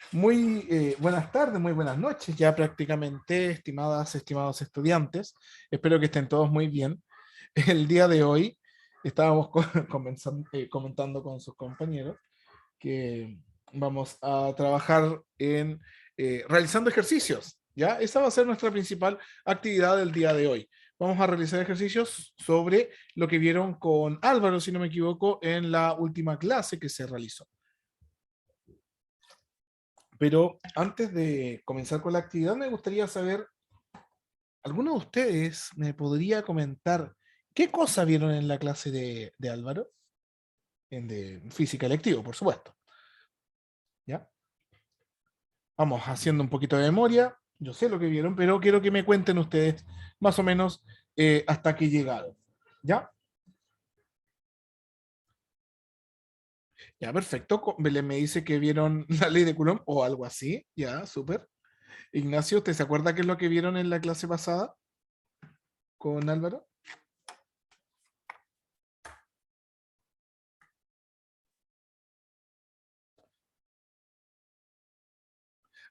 Muy buenas tardes, muy buenas noches, ya prácticamente, estimados estudiantes. Espero que estén todos muy bien. El día de hoy estábamos comentando con sus compañeros que vamos a trabajar en realizando ejercicios. ¿Ya? Esa va a ser nuestra principal actividad del día de hoy. Vamos a realizar ejercicios sobre lo que vieron con Álvaro, si no me equivoco, en la última clase que se realizó. Pero antes de comenzar con la actividad, me gustaría saber, ¿alguno de ustedes me podría comentar qué cosa vieron en la clase de Álvaro? En de física electivo, por supuesto. ¿Ya? Vamos haciendo un poquito de memoria. Yo sé lo que vieron, pero quiero que me cuenten ustedes más o menos hasta qué llegaron. ¿Ya? Ya, perfecto. Belén me dice que vieron la ley de Coulomb o algo así. Ya, súper. Ignacio, ¿usted se acuerda qué es lo que vieron en la clase pasada con Álvaro?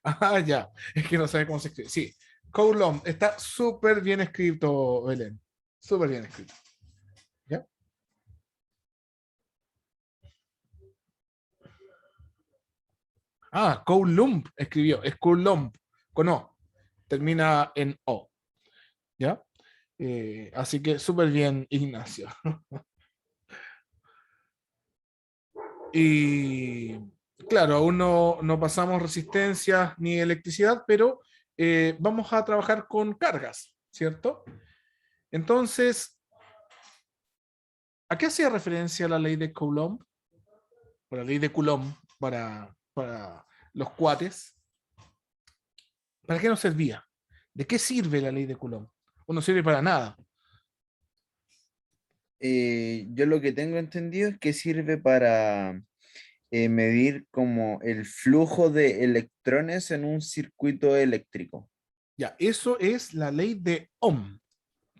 Ah, ya. Es que no sabe cómo se escribe. Sí. Coulomb. Está súper bien escrito, Belén. Súper bien escrito. ¿Ya? Ah, Coulomb escribió. Es Coulomb. Con O. Termina en O. ¿Ya? Así que súper bien, Ignacio. Y claro, aún no pasamos resistencia ni electricidad, pero vamos a trabajar con cargas, ¿cierto? Entonces, ¿a qué hacía referencia la ley de Coulomb? O la ley de Coulomb para los cuates. ¿Para qué nos servía? ¿De qué sirve la ley de Coulomb? ¿O no sirve para nada? Yo lo que tengo entendido es que sirve para medir como el flujo de electrones en un circuito eléctrico. Ya, eso es la ley de Ohm.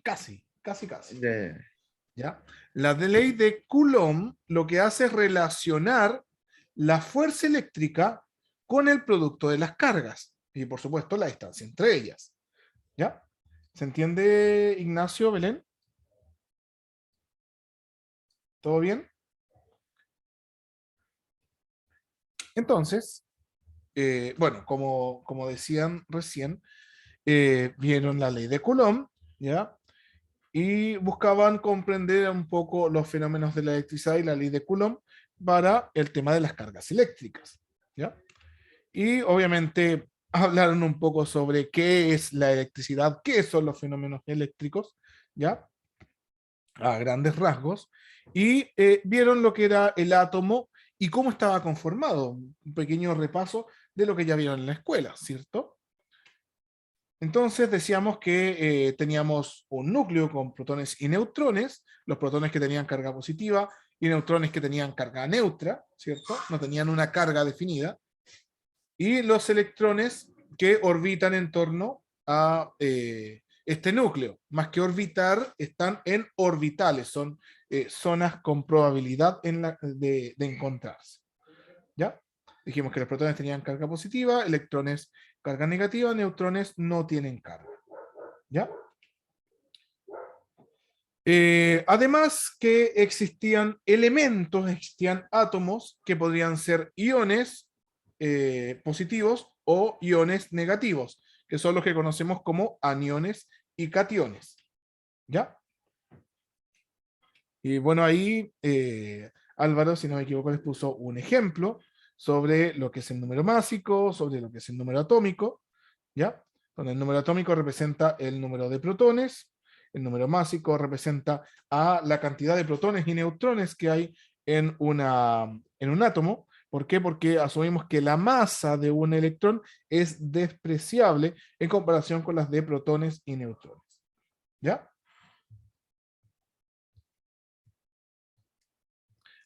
Casi, casi, casi. De- ¿Ya? La de ley de Coulomb lo que hace es relacionar la fuerza eléctrica con el producto de las cargas y por supuesto la distancia entre ellas. ¿Ya? ¿Se entiende, Ignacio, Belén? ¿Todo bien? Entonces, bueno, como decían recién, vieron la ley de Coulomb, ¿ya? Y buscaban comprender un poco los fenómenos de la electricidad y la ley de Coulomb para el tema de las cargas eléctricas, ¿ya? Y obviamente hablaron un poco sobre qué es la electricidad, qué son los fenómenos eléctricos, ¿ya? A grandes rasgos, y vieron lo que era el átomo y cómo estaba conformado. Un pequeño repaso de lo que ya vieron en la escuela, ¿cierto? Entonces decíamos que teníamos un núcleo con protones y neutrones, los protones que tenían carga positiva y neutrones que tenían carga neutra, ¿cierto? No tenían una carga definida, y los electrones que orbitan en torno a este núcleo. Más que orbitar, están en orbitales, son zonas con probabilidad de encontrarse. ¿Ya? Dijimos que los protones tenían carga positiva, electrones carga negativa, neutrones no tienen carga. ¿Ya? Además que existían elementos, existían átomos que podrían ser iones positivos o iones negativos, que son los que conocemos como aniones y cationes. ¿Ya? Y bueno, ahí Álvaro, si no me equivoco, les puso un ejemplo sobre lo que es el número másico, sobre lo que es el número atómico, ¿ya? Donde el número atómico representa el número de protones, el número másico representa a la cantidad de protones y neutrones que hay en un átomo. ¿Por qué? Porque asumimos que la masa de un electrón es despreciable en comparación con las de protones y neutrones. ¿Ya?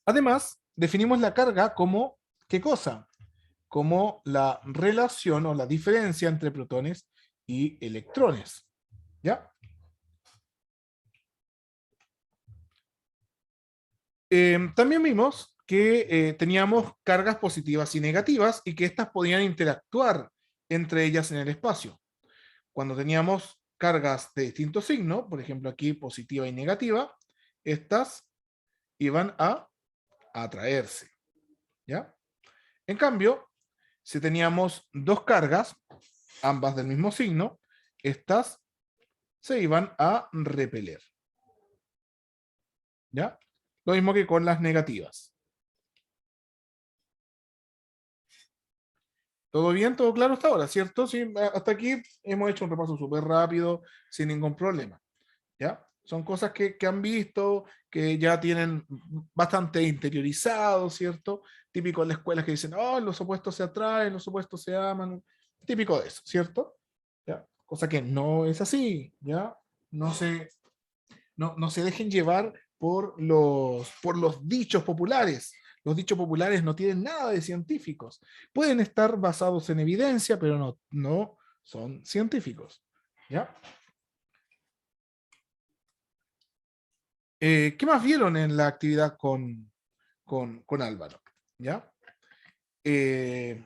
Además, definimos la carga como, ¿qué cosa? Como la relación o la diferencia entre protones y electrones. ¿Ya? También vimos que teníamos cargas positivas y negativas y que éstas podían interactuar entre ellas en el espacio. Cuando teníamos cargas de distinto signo, por ejemplo aquí positiva y negativa, estas iban a atraerse, ¿ya? En cambio, si teníamos dos cargas, ambas del mismo signo, estas se iban a repeler, ¿ya? Lo mismo que con las negativas. ¿Todo bien? ¿Todo claro hasta ahora? ¿Cierto? Sí, hasta aquí hemos hecho un repaso súper rápido, sin ningún problema. ¿Ya? Son cosas que han visto, que ya tienen bastante interiorizado, ¿cierto? Típico en las escuelas que dicen, oh, los opuestos se atraen, los opuestos se aman. Típico de eso, ¿cierto? ¿Ya? Cosa que no es así, ¿ya? No se dejen llevar por los dichos populares. Los dichos populares no tienen nada de científicos. Pueden estar basados en evidencia, pero no son científicos. ¿Ya? ¿Qué más vieron en la actividad con Álvaro? ¿Ya? Eh,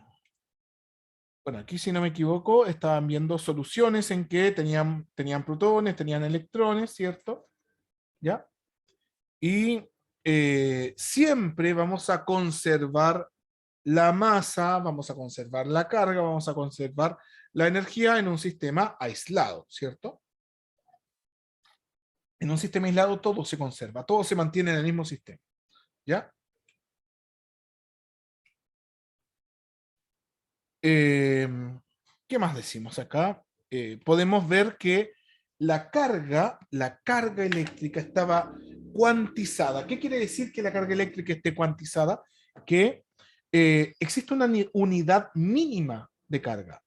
bueno, aquí si no me equivoco, estaban viendo soluciones en que tenían protones, tenían electrones, ¿cierto? ¿Ya? Y siempre vamos a conservar la masa, vamos a conservar la carga, vamos a conservar la energía en un sistema aislado, ¿cierto? En un sistema aislado todo se conserva, todo se mantiene en el mismo sistema, ¿ya? ¿Qué más decimos acá? Podemos ver que la carga eléctrica estaba cuantizada. ¿Qué quiere decir que la carga eléctrica esté cuantizada? Que existe una unidad mínima de carga,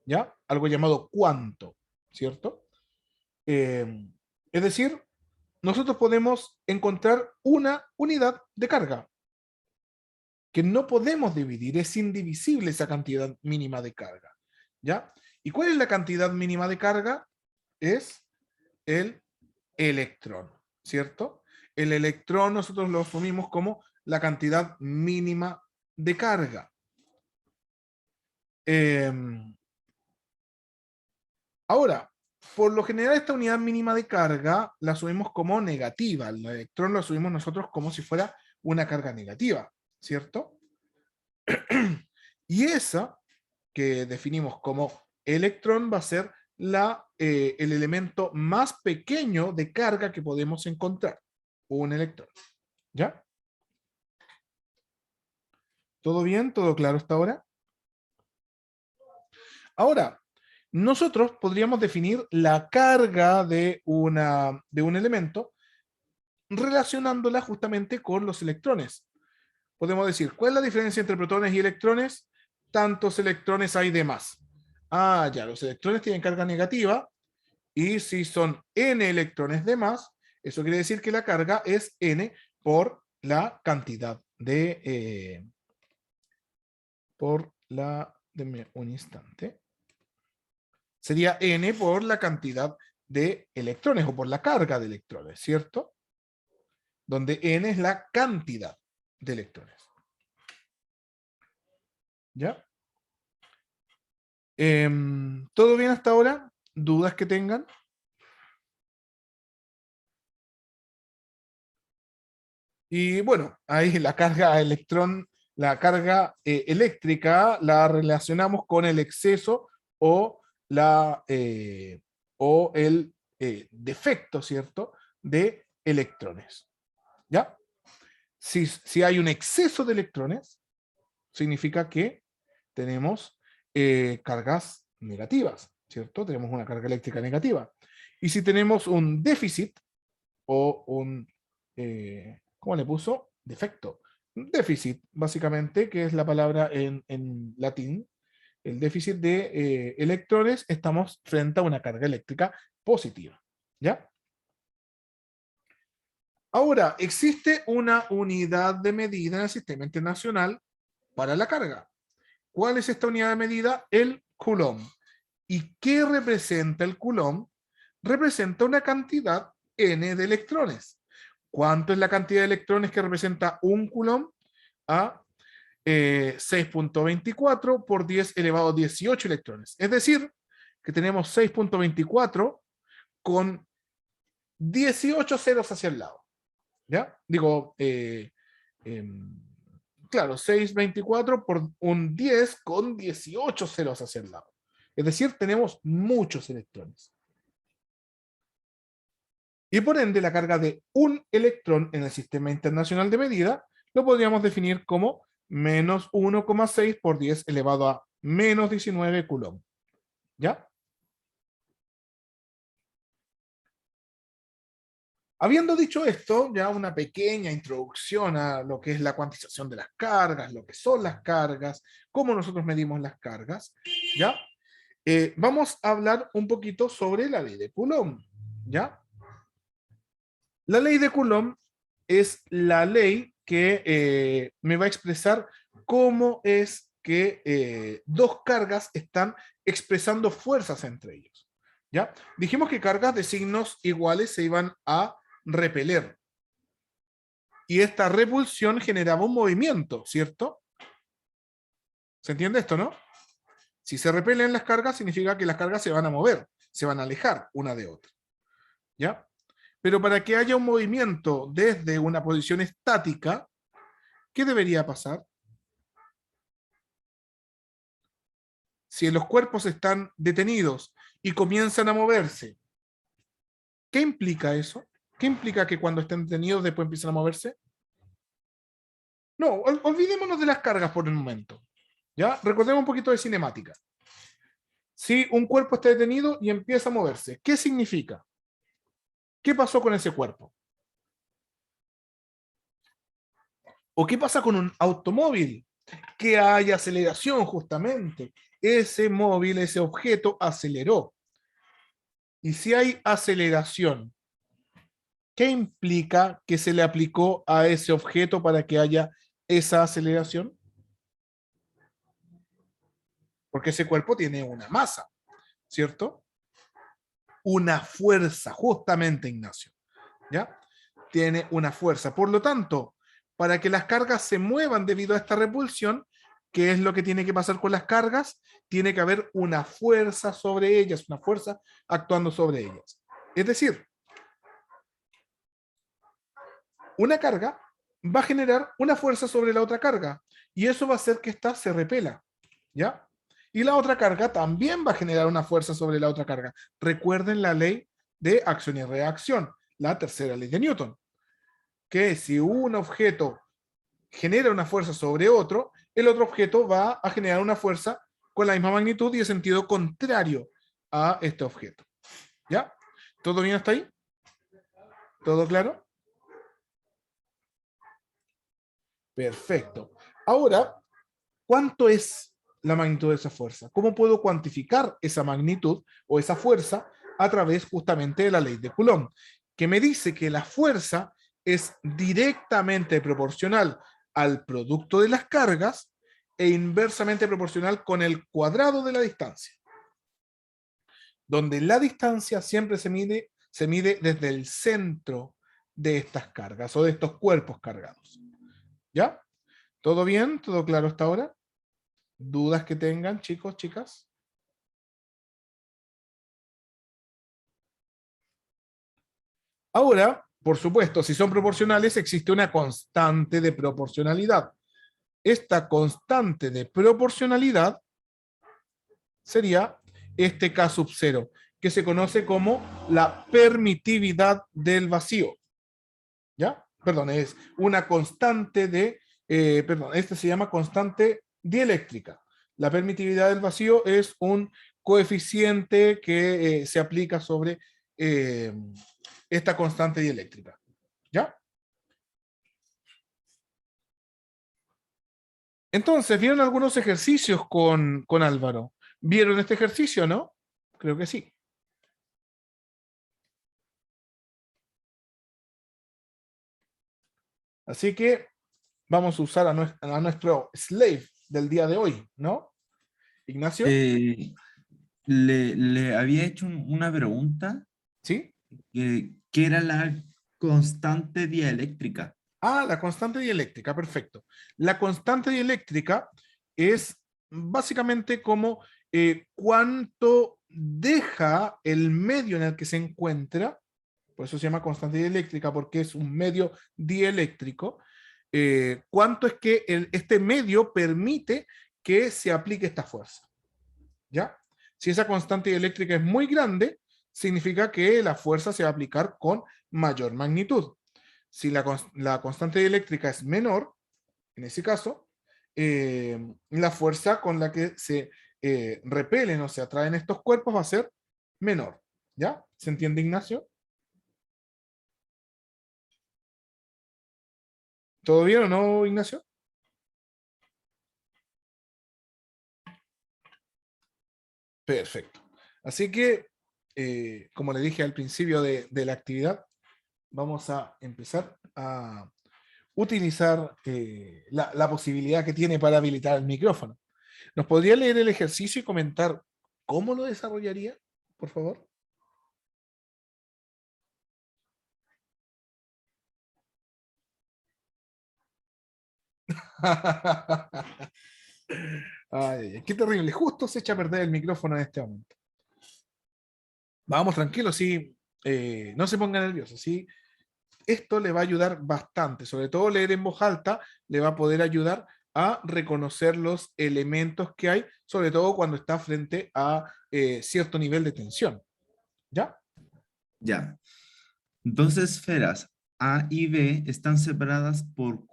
¿ya? Algo llamado cuanto, ¿cierto? Eh, es decir, nosotros podemos encontrar una unidad de carga que no podemos dividir, es indivisible esa cantidad mínima de carga, ¿ya? ¿Y cuál es la cantidad mínima de carga? Es el electrón, ¿cierto? El electrón nosotros lo asumimos como la cantidad mínima de carga. Eh, Ahora, por lo general esta unidad mínima de carga la asumimos como negativa, el electrón lo asumimos nosotros como si fuera una carga negativa, ¿cierto? Y esa que definimos como electrón va a ser el elemento más pequeño de carga que podemos encontrar, un electrón. ¿Ya? ¿Todo bien? ¿Todo claro hasta ahora? Ahora, nosotros podríamos definir la carga de un elemento relacionándola justamente con los electrones. Podemos decir, ¿cuál es la diferencia entre protones y electrones? Tantos electrones hay de más. Ah, ya, los electrones tienen carga negativa, y si son n electrones de más, eso quiere decir que la carga es n por la cantidad denme un instante, sería n por la cantidad de electrones o por la carga de electrones, ¿cierto? Donde n es la cantidad de electrones. ¿Ya? ¿Todo bien hasta ahora? ¿Dudas que tengan? Y bueno, ahí la carga eléctrica la relacionamos con el exceso o, o el defecto, ¿cierto? De electrones. ¿Ya? Si hay un exceso de electrones, significa que tenemos cargas negativas, ¿cierto? Tenemos una carga eléctrica negativa. Y si tenemos un déficit o ¿cómo le puso? Defecto. Déficit, básicamente, que es la palabra en latín, el déficit de electrones, estamos frente a una carga eléctrica positiva. ¿Ya? Ahora, existe una unidad de medida en el sistema internacional para la carga. ¿Cuál es esta unidad de medida? El coulomb. ¿Y qué representa el coulomb? Representa una cantidad n de electrones. ¿Cuánto es la cantidad de electrones que representa un coulomb? a 6.24 por 10 elevado a 18 electrones. Es decir, que tenemos 6.24 con 18 ceros hacia el lado. ¿Ya? Digo, claro, 6.24 por un 10 con 18 ceros hacia el lado. Es decir, tenemos muchos electrones. Y por ende, la carga de un electrón en el Sistema Internacional de Medida lo podríamos definir como menos 1,6 por 10 elevado a menos 19 coulomb. ¿Ya? Habiendo dicho esto, ya una pequeña introducción a lo que es la cuantización de las cargas, lo que son las cargas, cómo nosotros medimos las cargas, ¿ya? Vamos a hablar un poquito sobre la ley de Coulomb, ¿ya? La ley de Coulomb es la ley que me va a expresar cómo es que dos cargas están expresando fuerzas entre ellos, ¿ya? Dijimos que cargas de signos iguales se iban a repeler. Y esta repulsión generaba un movimiento, ¿cierto? ¿Se entiende esto, no? Si se repelen las cargas, significa que las cargas se van a mover, se van a alejar una de otra. ¿Ya? Pero para que haya un movimiento desde una posición estática, ¿qué debería pasar? Si los cuerpos están detenidos y comienzan a moverse, ¿qué implica eso? ¿Qué implica que cuando estén detenidos después empiezan a moverse? No, olvidémonos de las cargas por el momento. ¿Ya? Recordemos un poquito de cinemática. Si un cuerpo está detenido y empieza a moverse, ¿qué significa? ¿Qué pasó con ese cuerpo? ¿O qué pasa con un automóvil? Que hay aceleración justamente. Ese móvil, ese objeto aceleró. Y si hay aceleración, ¿qué implica que se le aplicó a ese objeto para que haya esa aceleración? Porque ese cuerpo tiene una masa, ¿cierto? Una fuerza, justamente, Ignacio. ¿Ya? Tiene una fuerza. Por lo tanto, para que las cargas se muevan debido a esta repulsión, ¿qué es lo que tiene que pasar con las cargas? Tiene que haber una fuerza sobre ellas, una fuerza actuando sobre ellas. Es decir, una carga va a generar una fuerza sobre la otra carga y eso va a hacer que ésta se repela, ¿ya? Y la otra carga también va a generar una fuerza sobre la otra carga. Recuerden la ley de acción y reacción, la tercera ley de Newton, que si un objeto genera una fuerza sobre otro, el otro objeto va a generar una fuerza con la misma magnitud y de sentido contrario a este objeto. ¿Ya? ¿Todo bien hasta ahí? ¿Todo claro? Perfecto. Ahora, ¿cuánto es la magnitud de esa fuerza? ¿Cómo puedo cuantificar esa magnitud o esa fuerza a través justamente de la ley de Coulomb? Que me dice que la fuerza es directamente proporcional al producto de las cargas e inversamente proporcional con el cuadrado de la distancia, donde la distancia siempre se mide desde el centro de estas cargas o de estos cuerpos cargados. ¿Ya? ¿Todo bien? ¿Todo claro hasta ahora? ¿Dudas que tengan, chicos, chicas? Ahora, por supuesto, si son proporcionales, existe una constante de proporcionalidad. Esta constante de proporcionalidad sería este K sub cero, que se conoce como la permitividad del vacío. ¿Ya? Perdón, es una constante de, perdón, este se llama constante dieléctrica. La permitividad del vacío es un coeficiente que se aplica sobre esta constante dieléctrica. ¿Ya? Entonces, ¿vieron algunos ejercicios con Álvaro? ¿Vieron este ejercicio, no? Creo que sí. Así que vamos a usar a nuestro slave del día de hoy, ¿no? Ignacio, Eh, le había hecho una pregunta ¿sí? ¿qué era la constante dieléctrica? Ah, la constante dieléctrica, perfecto. La constante dieléctrica es básicamente como cuánto deja el medio en el que se encuentra, por eso se llama constante dieléctrica, porque es un medio dieléctrico, cuánto es que este medio permite que se aplique esta fuerza. ¿Ya? Si esa constante dieléctrica es muy grande, significa que la fuerza se va a aplicar con mayor magnitud. Si la constante dieléctrica es menor, en ese caso, la fuerza con la que se repelen o se atraen estos cuerpos va a ser menor. ¿Ya? ¿Se entiende, Ignacio? ¿Todo bien o no, Ignacio? Perfecto. Así que, como le dije al principio de la actividad, vamos a empezar a utilizar la posibilidad que tiene para habilitar el micrófono. ¿Nos podría leer el ejercicio y comentar cómo lo desarrollaría, por favor? Ay, qué terrible. Justo se echa a perder el micrófono en este momento. Vamos, tranquilo, sí. No se ponga nervioso, sí. Esto le va a ayudar bastante, sobre todo leer en voz alta le va a poder ayudar a reconocer los elementos que hay, sobre todo cuando está frente a cierto nivel de tensión. ¿Ya? Ya. Dos esferas A y B están separadas por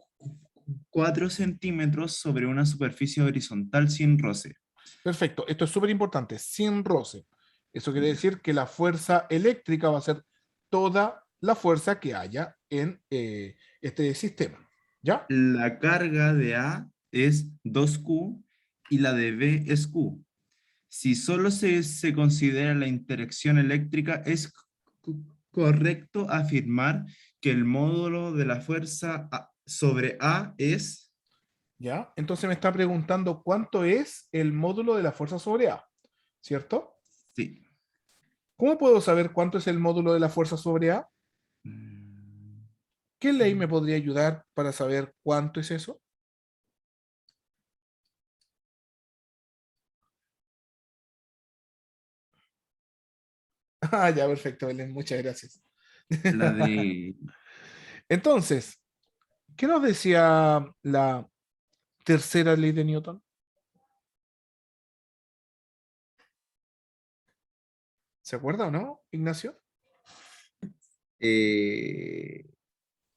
4 centímetros sobre una superficie horizontal sin roce. Perfecto. Esto es súper importante, sin roce. Eso quiere decir que la fuerza eléctrica va a ser toda la fuerza que haya en este sistema. ¿Ya? La carga de A es 2Q y la de B es Q. Si solo se considera la interacción eléctrica, es correcto afirmar que el módulo de la fuerza sobre A es... ¿Ya? Entonces me está preguntando cuánto es el módulo de la fuerza sobre A, ¿cierto? Sí. ¿Cómo puedo saber cuánto es el módulo de la fuerza sobre A? Mm, ¿Qué ley me podría ayudar para saber cuánto es eso? Ah, ya, perfecto, Belén, muchas gracias. La de... Entonces, ¿qué nos decía la tercera ley de Newton? ¿Se acuerda o no, Ignacio? eh,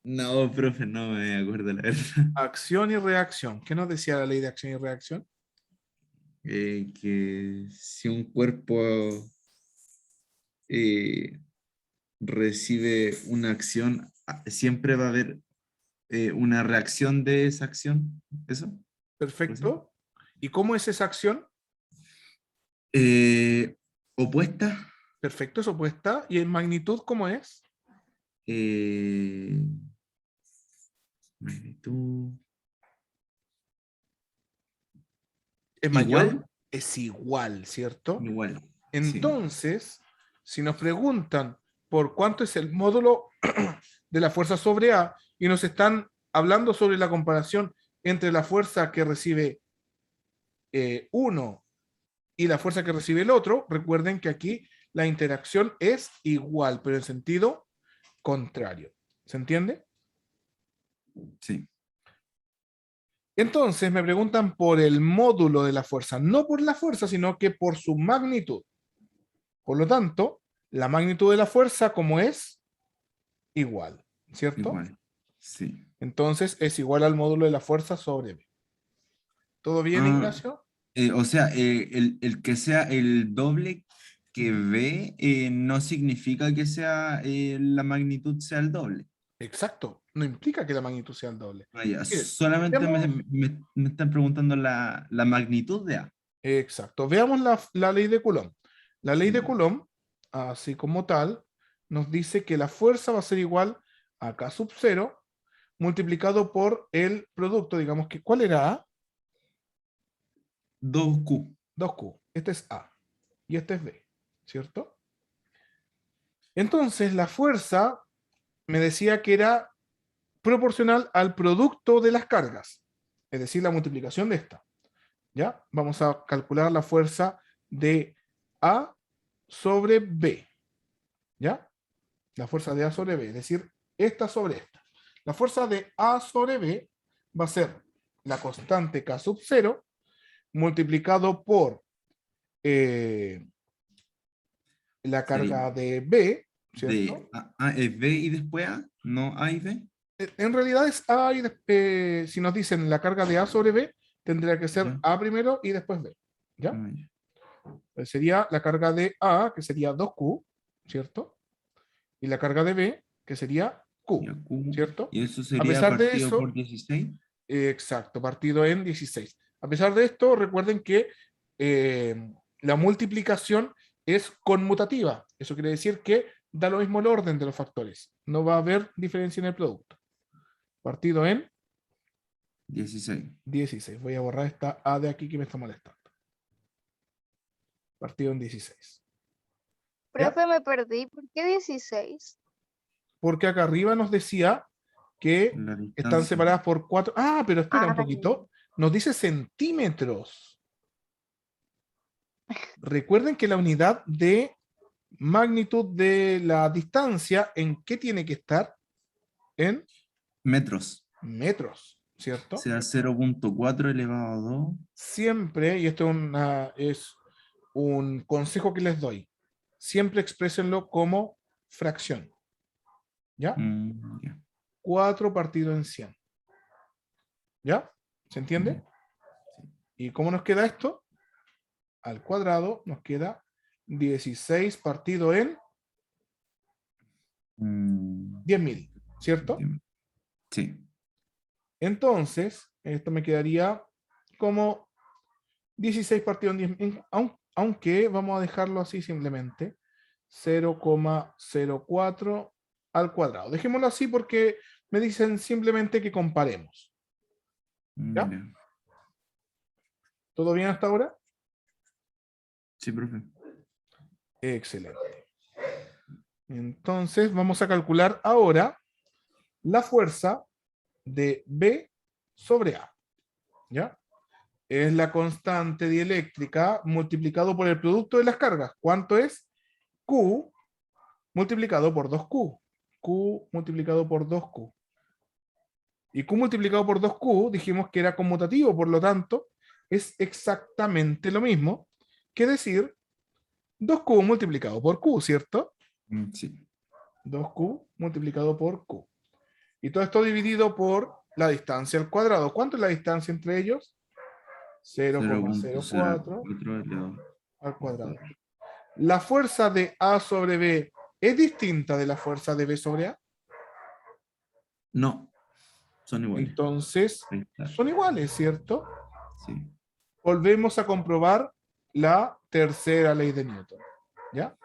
no, profe, no me acuerdo la verdad. Acción y reacción. ¿Qué nos decía la ley de acción y reacción? Que si un cuerpo eh, recibe una acción, siempre va a haber una reacción de esa acción. ¿Eso? ¿Algo así? Perfecto. ¿Y cómo es esa acción? Eh, opuesta. Perfecto, es opuesta. ¿Y en magnitud cómo es? eh, magnitud. ¿Es mayor? Igual. Es igual, ¿cierto? Igual. Sí. Entonces, si nos preguntan por cuánto es el módulo de la fuerza sobre A y nos están hablando sobre la comparación entre la fuerza que recibe uno y la fuerza que recibe el otro, recuerden que aquí la interacción es igual, pero en sentido contrario. ¿Se entiende? Sí. Entonces me preguntan por el módulo de la fuerza, no por la fuerza, sino que por su magnitud. Por lo tanto, la magnitud de la fuerza, como es, igual, ¿cierto? Igual. Sí. Entonces es igual al módulo de la fuerza sobre B. ¿Todo bien, Ah, Ignacio? o sea, el que sea el doble que V no significa que sea la magnitud sea el doble. Exacto. No implica que la magnitud sea el doble. Vaya, Miren, solamente veamos, me están preguntando la magnitud de A. exacto. Veamos la ley de Coulomb. La ley de Ya. Coulomb, así como tal, nos dice que la fuerza va a ser igual a K sub 0 multiplicado por el producto, digamos que, ¿cuál era A? 2Q. 2Q. Este es A y este es B, ¿cierto? Entonces la fuerza me decía que era proporcional al producto de las cargas, es decir, la multiplicación de esta. ¿Ya? Vamos a calcular la fuerza de A sobre B. ¿Ya? La fuerza de A sobre B, es decir, esta sobre esta. La fuerza de A sobre B va a ser la constante K sub 0 multiplicado por la carga de B, ¿cierto? De A es B y después A, no A y B. En realidad es A y si nos dicen la carga de A sobre B, tendría que ser Ya. A primero y después B. ¿Ya? Ah, ya. Sería la carga de A, que sería 2Q, ¿cierto? Y la carga de B, que sería Q, Ya, Q. ¿cierto? Y eso A sería pesar de partido eso, por 16. exacto, partido en 16. A pesar de esto, recuerden que la multiplicación es conmutativa. Eso quiere decir que da lo mismo el orden de los factores. No va a haber diferencia en el producto. Partido en 16. 16. Voy a borrar esta A de aquí que me está molestando. Partido en 16. ¿Ya? Profe, me perdí. ¿Por qué 16? Porque acá arriba nos decía que La están distancia. separadas por 4. Ah, pero espera un Ah, poquito. Nos dice centímetros. Recuerden que la unidad de magnitud de la distancia, ¿en qué tiene que estar? En Metros. metros, O ¿cierto? sea, 0.4 elevado a 2. Siempre, y esto es un consejo que les doy, siempre exprésenlo como fracción. ¿Ya? Ya. 4 partido en 100. ¿Ya? ¿Se entiende? ¿Y cómo nos queda esto? Al cuadrado nos queda 16 partido en Mm, 10.000, ¿cierto? Sí. Entonces, esto me quedaría como 16 partido en 10.000, aunque vamos a dejarlo así simplemente, 0,04 al cuadrado. Dejémoslo así porque me dicen simplemente que comparemos. ¿Ya? Ya. ¿Todo bien hasta ahora? Sí, profe. Excelente. Entonces, vamos a calcular ahora la fuerza de B sobre A. ¿Ya? Es la constante dieléctrica multiplicado por el producto de las cargas. ¿Cuánto es? Q multiplicado por 2Q. Q multiplicado por 2Q. Y Q multiplicado por 2Q dijimos que era conmutativo, por lo tanto, es exactamente lo mismo que decir 2Q multiplicado por Q, ¿cierto? Sí. 2Q multiplicado por Q. Y todo esto dividido por la distancia al cuadrado. ¿Cuánto es la distancia entre ellos? 0,04 0.04 elevado al cuadrado. al 4. La fuerza de A sobre B es distinta de la fuerza de B sobre A. No, son iguales. Entonces, Ahí está. son iguales, ¿cierto? Sí. Volvemos a comprobar la tercera ley de Newton. ¿Ya?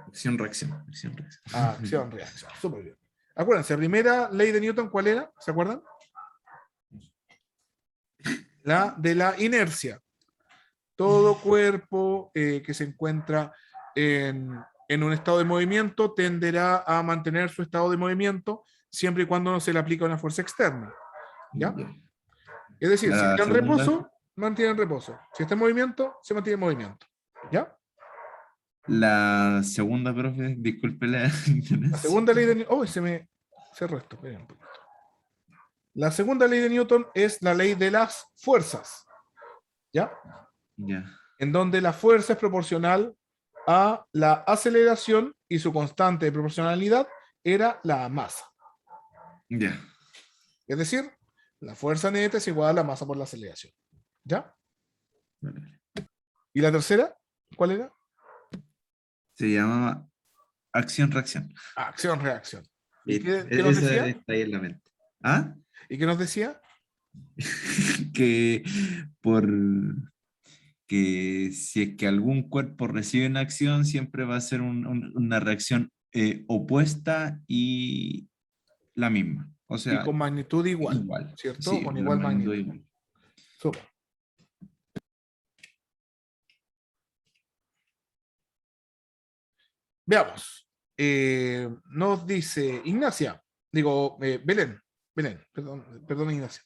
Acción-reacción. Acción-reacción. Acción, reacción. Súper bien. Acuérdense, la primera ley de Newton, ¿cuál era? ¿Se acuerdan? La de la inercia. Todo cuerpo que se encuentra en un estado de movimiento tenderá a mantener su estado de movimiento siempre y cuando no se le aplica una fuerza externa. ¿Ya? Ya. Es decir, si La está en segunda. reposo, mantiene en reposo. Si está en movimiento, se mantiene en movimiento. ¿Ya? La segunda, profe, disculpe la La ignorancia. segunda ley de Newton. Oh, se me cerró esto. Esperen un poquito. La segunda ley de Newton es la ley de las fuerzas. ¿Ya? Ya. En donde la fuerza es proporcional a la aceleración y su constante de proporcionalidad era la masa. Ya. Es decir, la fuerza neta es igual a la masa por la aceleración. ¿Ya? Vale. ¿Y la tercera? ¿Cuál era? Se llamaba acción-reacción. Acción-reacción. ¿Y qué nos Esa decía? está ahí en la mente. ¿Ah? ¿Y qué nos decía? Que por que si es que algún cuerpo recibe una acción, siempre va a ser una reacción opuesta y la misma. O Y sea, con magnitud igual, igual. ¿cierto? Sí, Con la igual magnitud magnitud. igual. Súper. Veamos. Nos dice Ignacia, digo, Belén. Belén, perdón Ignacio.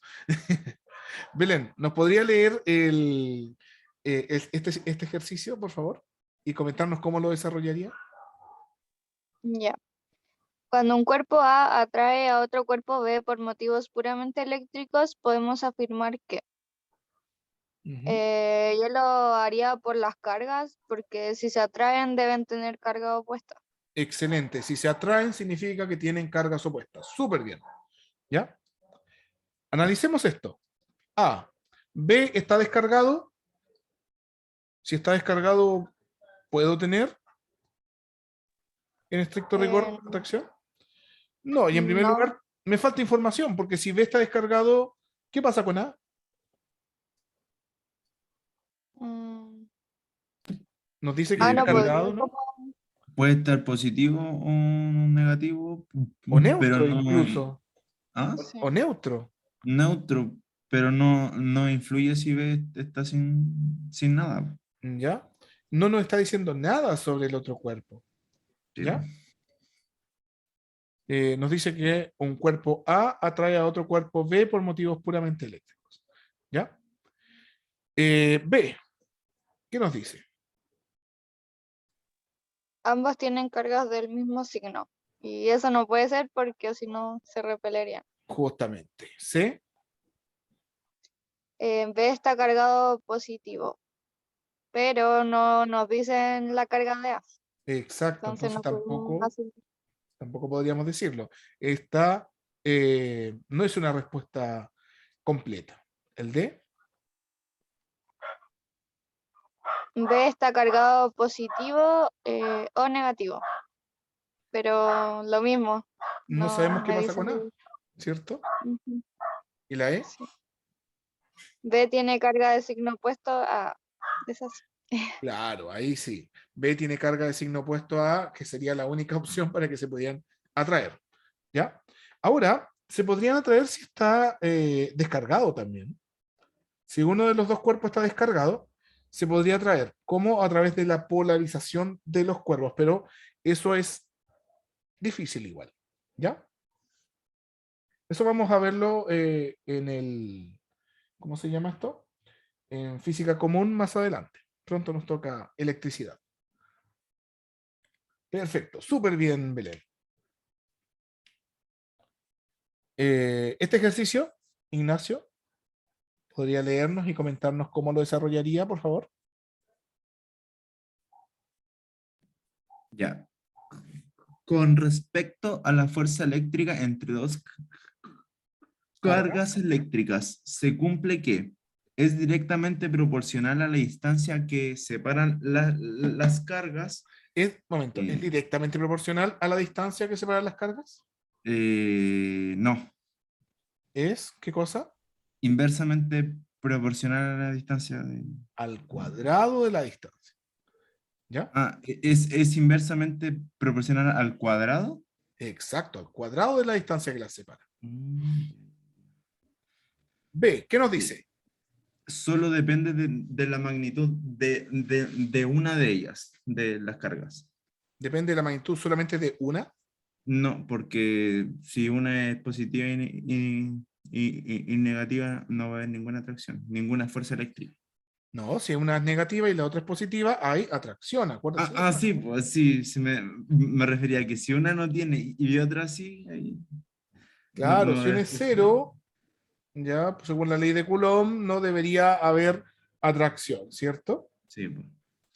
Belén, ¿nos podría leer este ejercicio, por favor? Y comentarnos cómo lo desarrollaría. Ya. Cuando un cuerpo A atrae a otro cuerpo B por motivos puramente eléctricos, podemos afirmar que Ujú. yo lo haría por las cargas, porque si se atraen deben tener carga opuesta. Excelente. Si se atraen, significa que tienen cargas opuestas. Súper bien. ¿Ya? Analicemos esto. A. B está descargado. Si está descargado, ¿puedo tener en estricto rigor Eh, atracción? No, y en primer no, lugar, me falta información, porque si B está descargado, ¿qué pasa con A? mm, Nos dice que está no podría descargado, ¿no? como Puede estar positivo o negativo, O pero neutro no, incluso. ¿ah? sí. O neutro. Neutro, pero no influye si B está sin nada. ¿Ya? No nos está diciendo nada sobre el otro cuerpo. Sí, ¿Ya? Nos dice que un cuerpo A atrae a otro cuerpo B por motivos puramente eléctricos. ¿Ya? B, ¿qué nos dice? Ambos tienen cargas del mismo signo. Y eso no puede ser porque si no se repelerían. Justamente. C, B está cargado positivo, pero no nos dicen la carga de A. exacto. Entonces Entonces no podemos tampoco podríamos decirlo. No es una respuesta completa. ¿El D? B está cargado positivo o negativo, pero lo mismo, No no sabemos qué me pasa dicen. con A, ¿cierto? Ujú, ¿Y la E? sí. B tiene carga de signo opuesto a esas. Claro, ahí sí. B tiene carga de signo opuesto a, que sería la única opción para que se pudieran atraer. ¿Ya? Ahora, se podrían atraer si está descargado también. Si uno de los dos cuerpos está descargado, se podría atraer, como a través de la polarización de los cuerpos, pero eso es difícil igual. ¿Ya? Eso vamos a verlo en ¿cómo se llama esto? En física común más adelante. Pronto nos toca electricidad. Perfecto, súper bien, Belén. Este ejercicio, Ignacio, ¿podría leernos y comentarnos cómo lo desarrollaría, por favor? ya. Con respecto a la fuerza eléctrica entre dos Cargas. cargas eléctricas, se cumple que es directamente proporcional a la distancia que separan las cargas. ¿Es eh, directamente proporcional a la distancia que separan las cargas? no, ¿Qué cosa? inversamente proporcional a la distancia Al cuadrado de la distancia. ¿Ya? es inversamente proporcional al cuadrado. Exacto, al cuadrado de la distancia que las separa. Mm, B, ¿qué nos sí. dice? Solo depende de la magnitud de una de ellas, de las cargas. Depende de la magnitud solamente de una. No, porque si una es positiva y negativa, no va a haber ninguna atracción, ninguna fuerza eléctrica. No, si una es negativa y la otra es positiva, hay atracción, acuérdense de eso. Sí, pues sí, me refería a que si una no tiene y otra sí, ahí Claro, no va a si una haber es fuerza eléctrica. cero, ya, pues, según la ley de Coulomb, no debería haber atracción, ¿cierto? Sí, pues.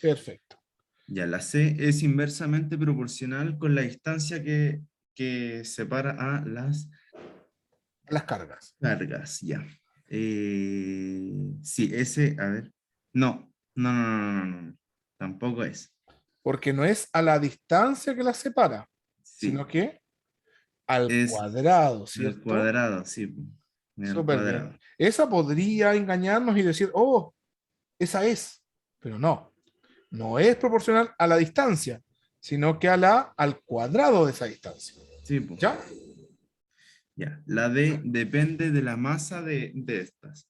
Perfecto. Ya, la C es inversamente proporcional con la distancia que separa a las Las cargas. cargas, ya. Sí, ese, a ver. No, tampoco es. Porque no es a la distancia que las separa, sino Sí, que al es cuadrado, al ¿cierto? cuadrado, sí, al Súper bien. cuadrado. Esa podría engañarnos y decir, oh, esa es, pero no, no es proporcional a la distancia, sino que al cuadrado de esa distancia. Sí, pues. ¿Ya? Ya. La D depende de la masa de estas.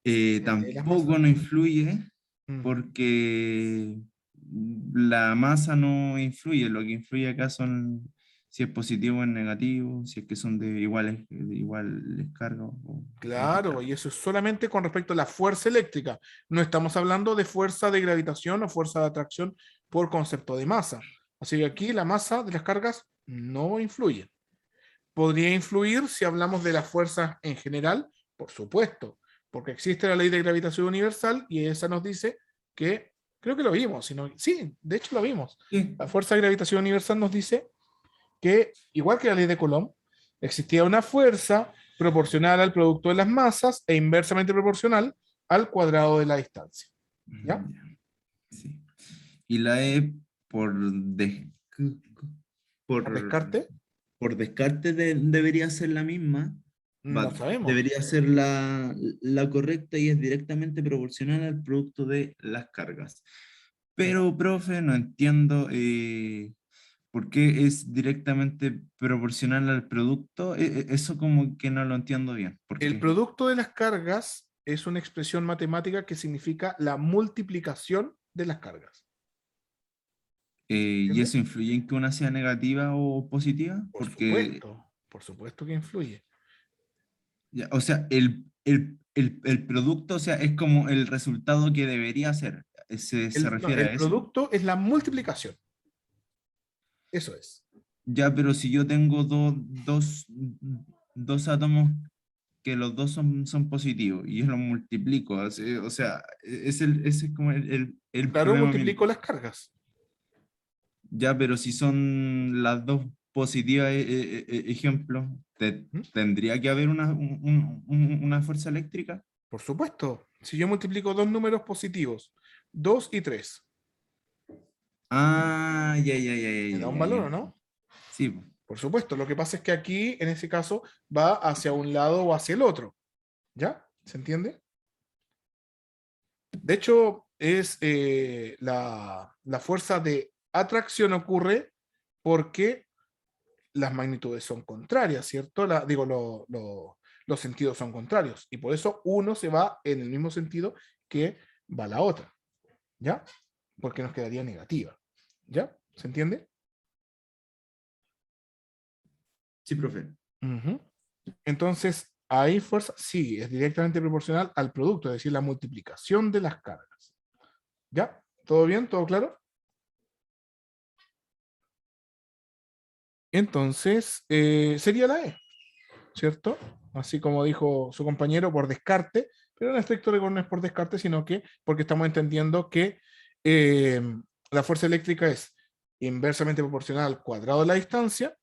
De las Tampoco masas. no influye Ujú. porque la masa no influye, lo que influye acá son si es positivo o es negativo, si es que son de iguales cargas o Claro, descargas. y eso es solamente con respecto a la fuerza eléctrica. No estamos hablando de fuerza de gravitación o fuerza de atracción por concepto de masa. Así que aquí la masa de las cargas no influye. ¿Podría influir si hablamos de las fuerzas en general? Por supuesto, porque existe la ley de gravitación universal y esa nos dice que, creo que lo vimos, sí, de hecho lo vimos. Sí, La fuerza de gravitación universal nos dice que, igual que la ley de Coulomb, existía una fuerza proporcional al producto de las masas e inversamente proporcional al cuadrado de la distancia. ¿Ya? ya, sí. Y la E por, por, Por descarte, por descarte debería ser la misma, no sabemos. debería ser la correcta y es directamente proporcional al producto de las cargas. Pero, profe, no entiendo por qué es directamente proporcional al producto. Eso como que no lo entiendo bien. ¿Por El qué? producto de las cargas es una expresión matemática que significa la multiplicación de las cargas. ¿Y ¿Entiendes? eso influye en que una sea negativa o positiva? Porque, Por supuesto que influye. ya, o sea, el producto, o sea, es como el resultado que debería ser. ¿Se No, refiere el a eso? producto es la multiplicación. Eso es. Ya, pero si yo tengo dos átomos que los dos son positivos y yo los multiplico, o sea, ese es como el Claro, problema mío. multiplico las cargas. Ya, pero si son las dos positivas, ejemplo, ¿Mm? ¿tendría que haber una fuerza eléctrica? Por supuesto. Si yo multiplico dos números positivos, 2 y 3, Ah, ya, ya, ya, ya, ¿me ya, da un ya, valor o ya. no? Sí, po. Por supuesto. Lo que pasa es que aquí, en ese caso, va hacia un lado o hacia el otro. ¿Ya? ¿Se entiende? De hecho, es la fuerza de atracción ocurre porque las magnitudes son contrarias, ¿cierto? Digo, los sentidos son contrarios. Y por eso uno se va en el mismo sentido que va la otra. ¿Ya? Porque nos quedaría negativa. ¿Ya? ¿Se entiende? Sí, profe. Ujú. Entonces, hay fuerza, sí, es directamente proporcional al producto, es decir, la multiplicación de las cargas. ¿Ya? ¿Todo bien? ¿Todo claro? Entonces, sería la E, ¿cierto? Así como dijo su compañero, por descarte, pero en estricto rigor no es por descarte, sino que porque estamos entendiendo que eh, la fuerza eléctrica es inversamente proporcional al cuadrado de la distancia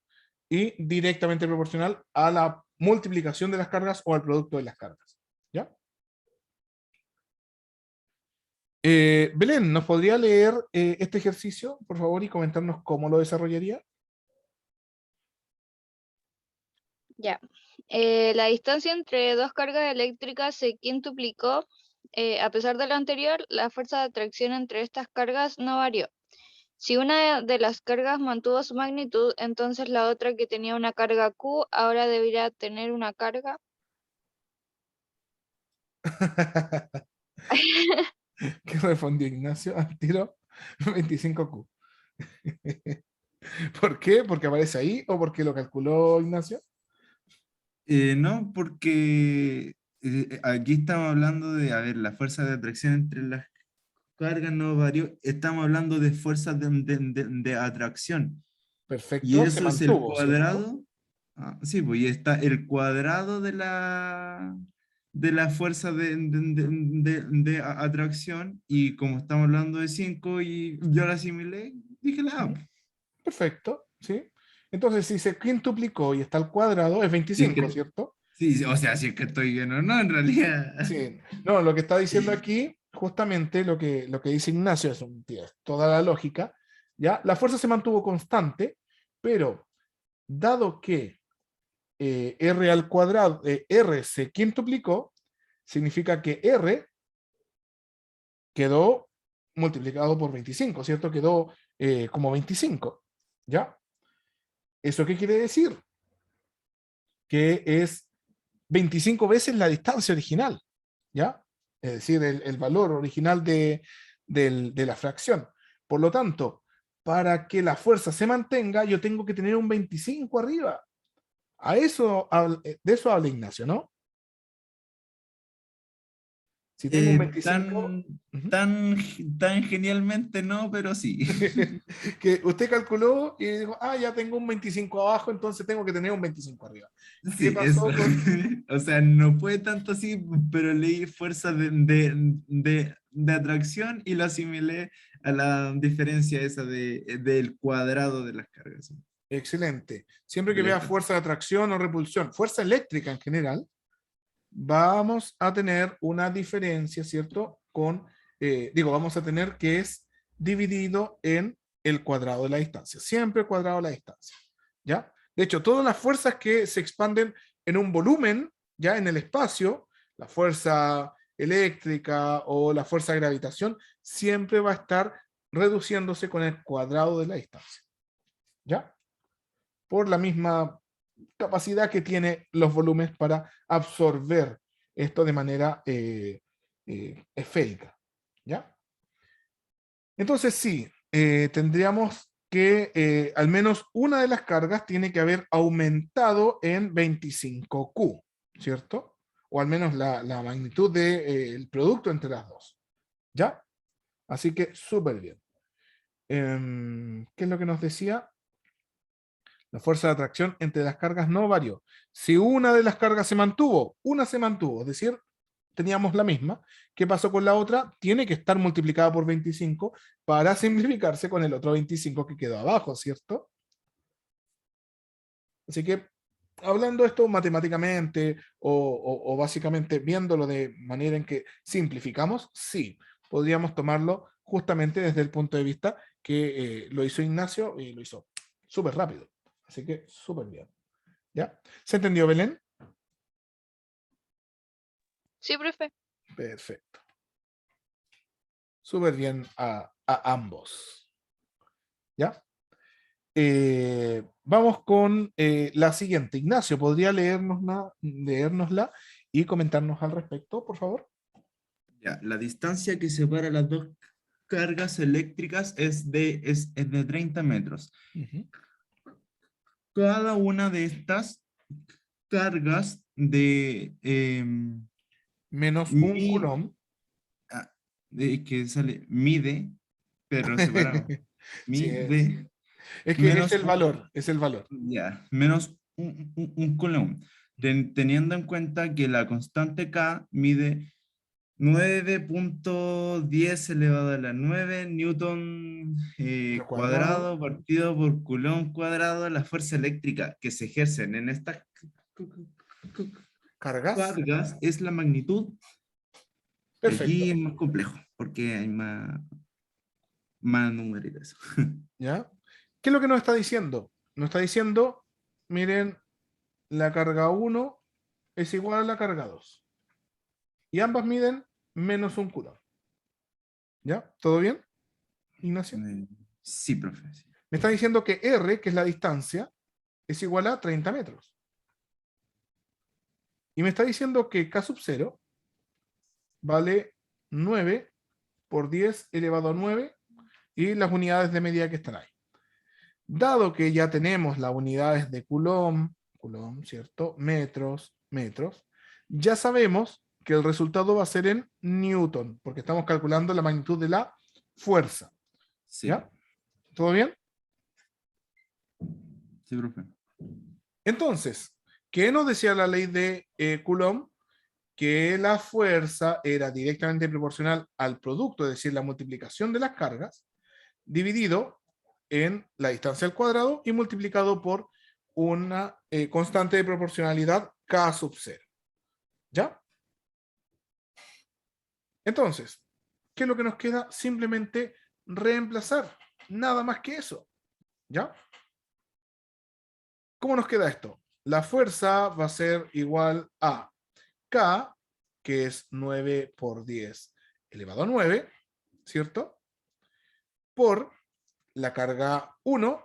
y directamente proporcional a la multiplicación de las cargas o al producto de las cargas. ¿Ya? Belén, ¿nos podría leer este ejercicio, por favor, y comentarnos cómo lo desarrollaría? Ya. La distancia entre dos cargas eléctricas se quintuplicó. A pesar de lo anterior, la fuerza de atracción entre estas cargas no varió. Si una de las cargas mantuvo su magnitud, entonces la otra que tenía una carga Q ahora debería tener una carga. ¿Qué respondió Ignacio al tiro? 25Q. ¿Por qué? ¿Porque aparece ahí o porque lo calculó Ignacio? No, porque aquí estamos hablando de, a ver, la fuerza de atracción entre las cargas no varió, estamos hablando de fuerzas de atracción. Y Perfecto, se eso es el mantuvo, ¿cierto? cuadrado. Ah, sí, pues y está el cuadrado de la fuerza de atracción. Y como estamos hablando de 5 y yo la asimilé, dije la A, ¿Mm? pues. Perfecto, ¿sí? Entonces, si se quintuplicó y está al cuadrado, es Si es 25, que, ¿cierto? sí, sí, o sea, si es que estoy bien o no, en realidad. Sí. No, lo que está diciendo aquí, justamente lo que dice Ignacio, tiene toda la lógica, ¿ya? La fuerza se mantuvo constante, pero dado que R al cuadrado, R se quintuplicó, significa que R quedó multiplicado por 25, ¿cierto? Quedó como 25, ¿ya? ¿Eso qué quiere decir? Que es 25 veces la distancia original, ¿ya? Es decir, el valor original de la fracción. Por lo tanto, para que la fuerza se mantenga, yo tengo que tener un 25 arriba. De eso habla Ignacio, ¿no? Si tengo un 25, ujú, Tan genialmente no, pero sí. que usted calculó y dijo, ya tengo un 25 abajo, entonces tengo que tener un 25 arriba. ¿Qué Sí, eso. pasó con...? O sea, no fue tanto así, pero leí fuerza de atracción y lo asimilé a la diferencia esa del cuadrado de las cargas. Excelente. Siempre que De la vea distancia. fuerza de atracción o repulsión, fuerza eléctrica en general, vamos a tener una diferencia, ¿cierto? Vamos a tener que es dividido en el cuadrado de la distancia. Siempre el cuadrado de la distancia, ¿ya? De hecho, todas las fuerzas que se expanden en un volumen, ya en el espacio, la fuerza eléctrica o la fuerza de gravitación, siempre va a estar reduciéndose con el cuadrado de la distancia, ¿ya? Por la misma capacidad que tiene los volúmenes para absorber esto de manera esférica. ¿Ya? Entonces sí, tendríamos que al menos una de las cargas tiene que haber aumentado en 25Q, ¿cierto? O al menos la magnitud del producto entre las dos. ¿Ya? Así que súper bien. ¿Qué es lo que nos decía? La fuerza de atracción entre las cargas no varió. Si una de las cargas una se mantuvo, es decir, teníamos la misma. ¿Qué pasó con la otra? Tiene que estar multiplicada por 25 para simplificarse con el otro 25 que quedó abajo, ¿cierto? Así que, hablando esto matemáticamente o básicamente viéndolo de manera en que simplificamos, sí, podríamos tomarlo justamente desde el punto de vista que lo hizo Ignacio y lo hizo súper rápido. Así que súper bien. ¿Ya? ¿Se entendió, Belén? Sí, profe. Perfecto. Súper bien a ambos. ¿Ya? Vamos con la siguiente. Ignacio, ¿podría leérnosla y comentarnos al respecto, por favor? Ya, la distancia que separa las dos cargas eléctricas es de 30 metros. Ujú. Cada una de estas cargas Menos un mi- coulomb. que sale, mide, pero separado, Sí, mide es que es menos el valor, es el valor. menos un coulomb, teniendo en cuenta que la constante K mide 9.10 elevado a la 9 newton Al cuadrado. cuadrado partido por coulomb cuadrado, la fuerza eléctrica que se ejercen en estas Cargas. cargas es la magnitud. Y aquí Perfecto. es más complejo, porque hay más numeritos. ¿Ya? ¿Qué es lo que nos está diciendo? Nos está diciendo, miren, la carga 1 es igual a la carga 2. Y ambas miden menos un coulomb. ¿Ya? ¿Todo bien, Ignacio? Sí, profe. Sí. Me está diciendo que R, que es la distancia, es igual a 30 metros. Y me está diciendo que K sub 0 vale 9 por 10 elevado a 9 y las unidades de medida que están ahí. Dado que ya tenemos las unidades de Coulomb, ¿cierto? Metros, metros, ya sabemos que el resultado va a ser en Newton, porque estamos calculando la magnitud de la fuerza. Sí, ¿Ya? ¿Todo bien? sí, profe. Entonces, ¿qué nos decía la ley de Coulomb? Que la fuerza era directamente proporcional al producto, es decir, la multiplicación de las cargas, dividido en la distancia al cuadrado y multiplicado por una constante de proporcionalidad K sub 0. ¿Ya? Entonces, ¿qué es lo que nos queda? Simplemente reemplazar. Nada más que eso. ¿Ya? ¿Cómo nos queda esto? La fuerza va a ser igual a K, que es 9 por 10 elevado a 9, ¿cierto? Por la carga 1.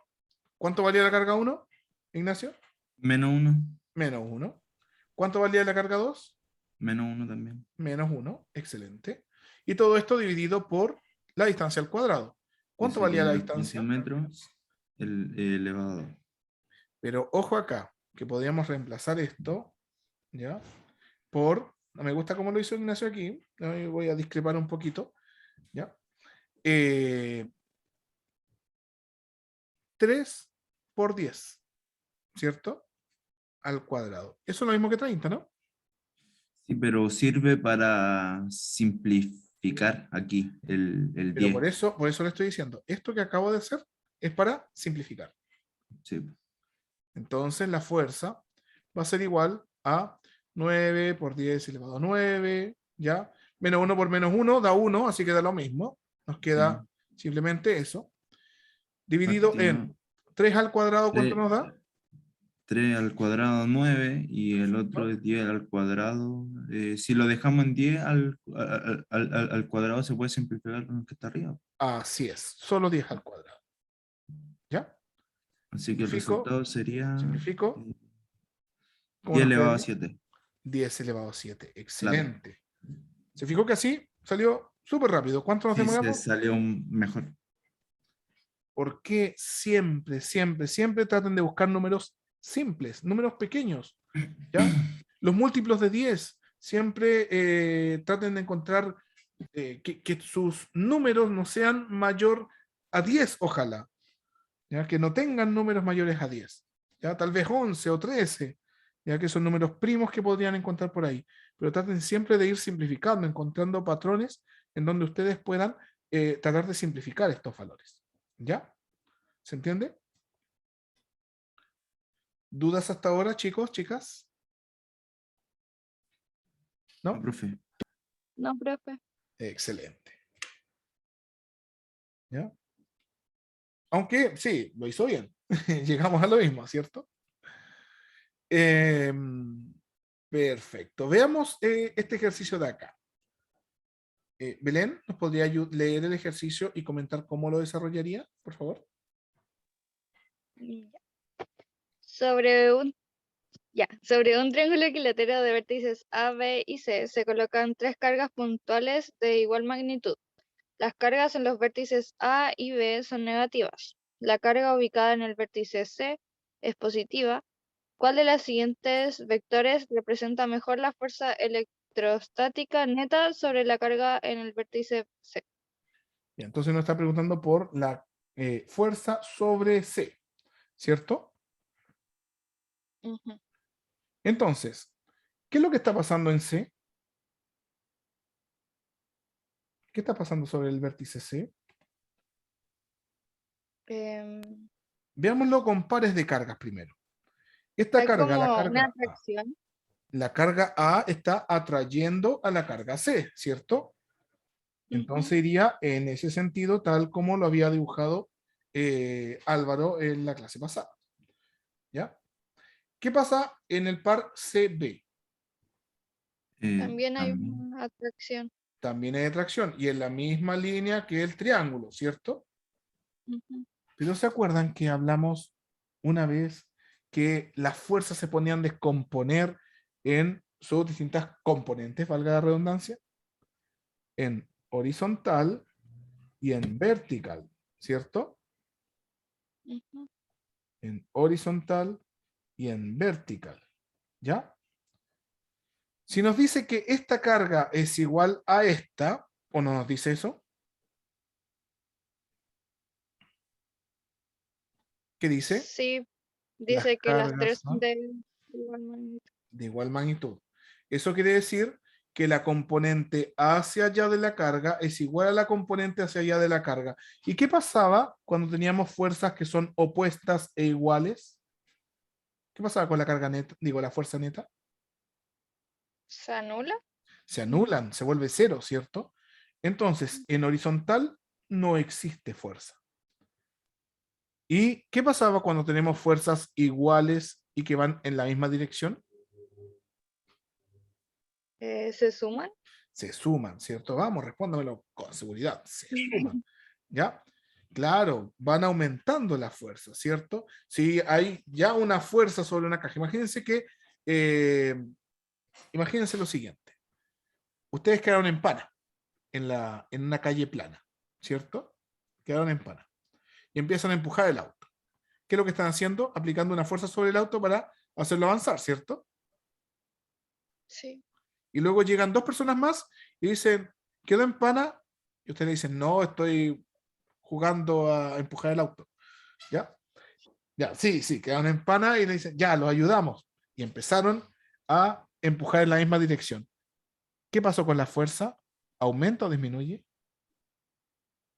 ¿Cuánto valía la carga 1, Ignacio? -1. Menos 1. ¿Cuánto valía la carga 2? -1 también. Menos 1. Excelente. Y todo esto dividido por la distancia al cuadrado. ¿Cuánto valía la serían distancia? 15 metros elevado a 2. Pero ojo acá, que podríamos reemplazar esto, ¿ya? Por, no me gusta cómo lo hizo Ignacio aquí, voy a discrepar un poquito, ¿ya? 3 por 10, ¿cierto? Al cuadrado. Eso es lo mismo que 30, ¿no? Sí, pero sirve para simplificar aquí el Pero 10. por eso le estoy diciendo, esto que acabo de hacer es para simplificar. Sí. Entonces la fuerza va a ser igual a 9 por 10 elevado a 9, ¿ya? Menos 1 por menos 1 da 1, así que da lo mismo. Nos queda simplemente eso. Dividido Partido en 3 al cuadrado, ¿cuánto nos da? 3 al cuadrado 9 y el otro ¿No? es 10 al cuadrado. Si lo dejamos en 10 al cuadrado se puede simplificar con el que está arriba. Así es, solo 10 al cuadrado. ¿Ya? Así que el Simplifico, resultado sería simplifico. ¿Cómo 10 nos elevado a quedaría? 7. 10 elevado a 7. Claro. Excelente. ¿Se fijó que así salió súper rápido? ¿Cuánto nos Sí, se demoramos? salió mejor. ¿Por qué siempre, siempre, siempre traten de buscar números simples, números pequeños? ¿Ya? Los múltiplos de 10, siempre traten de encontrar que sus números no sean mayor a 10, ojalá. ¿Ya? Que no tengan números mayores a 10. ¿Ya? Tal vez 11 o 13, ya que son números primos que podrían encontrar por ahí. Pero traten siempre de ir simplificando, encontrando patrones en donde ustedes puedan tratar de simplificar estos valores. ¿Ya? ¿Se entiende? ¿Dudas hasta ahora, chicos, chicas? No, ¿No? profe. No, profe. Excelente. ¿Ya? Aunque sí, lo hizo bien. Llegamos a lo mismo, ¿cierto? Perfecto. Veamos este ejercicio de acá. Belén, ¿nos podría leer el ejercicio y comentar cómo lo desarrollaría, por favor? Ya. Sobre un triángulo equilátero de vértices A, B y C se colocan tres cargas puntuales de igual magnitud. Las cargas en los vértices A y B son negativas. La carga ubicada en el vértice C es positiva. ¿Cuál de las siguientes vectores representa mejor la fuerza electrostática neta sobre la carga en el vértice C? Bien, entonces nos está preguntando por la fuerza sobre C, ¿cierto? Ujú. Entonces, ¿qué es lo que está pasando en C? ¿Qué está pasando sobre el vértice C? Em, Veámoslo con pares de cargas primero. Esta Hay carga, como una atracción. la carga A está atrayendo a la carga C, ¿cierto? Ujú. Entonces iría en ese sentido, tal como lo había dibujado Álvaro en la clase pasada. ¿Ya? ¿Qué pasa en el par CB? También hay También. una atracción. También hay atracción y en la misma línea que el triángulo, ¿cierto? Ujú. Pero ¿se acuerdan que hablamos una vez que las fuerzas se ponían a descomponer en sus distintas componentes, valga la redundancia? En horizontal y en vertical, ¿cierto? Ujú. En horizontal y en vertical, ¿ya? Si nos dice que esta carga es igual a esta, ¿o no nos dice eso? ¿Qué dice? Sí, Las dice que las cargas tres son son de igual magnitud. de igual magnitud. Eso quiere decir que la componente hacia allá de la carga es igual a la componente hacia allá de la carga. ¿Y qué pasaba cuando teníamos fuerzas que son opuestas e iguales? ¿Qué pasaba con la carga neta? Digo, la fuerza neta. ¿Se anula? Se anulan, se vuelve cero, ¿cierto? Entonces, en horizontal no existe fuerza. ¿Y qué pasaba cuando tenemos fuerzas iguales y que van en la misma dirección? ¿Se suman? Se suman, ¿cierto? Vamos, respóndamelo con seguridad. Se suman, ¿ya? Claro, van aumentando la fuerza, ¿cierto? Si hay ya una fuerza sobre una caja, imagínense que, imagínense lo siguiente. Ustedes quedaron en pana, en una calle plana, ¿cierto? quedaron en pana. Y empiezan a empujar el auto. ¿Qué es lo que están haciendo? Aplicando una fuerza sobre el auto para hacerlo avanzar, ¿cierto? Sí. Y luego llegan dos personas más y dicen, quedó en pana. Y ustedes le dicen, no, estoy jugando a empujar el auto. ¿Ya? Ya, sí, quedaron en pana y le dicen, ya, los ayudamos. Y empezaron a empujar en la misma dirección. ¿Qué pasó con la fuerza? ¿Aumenta o disminuye?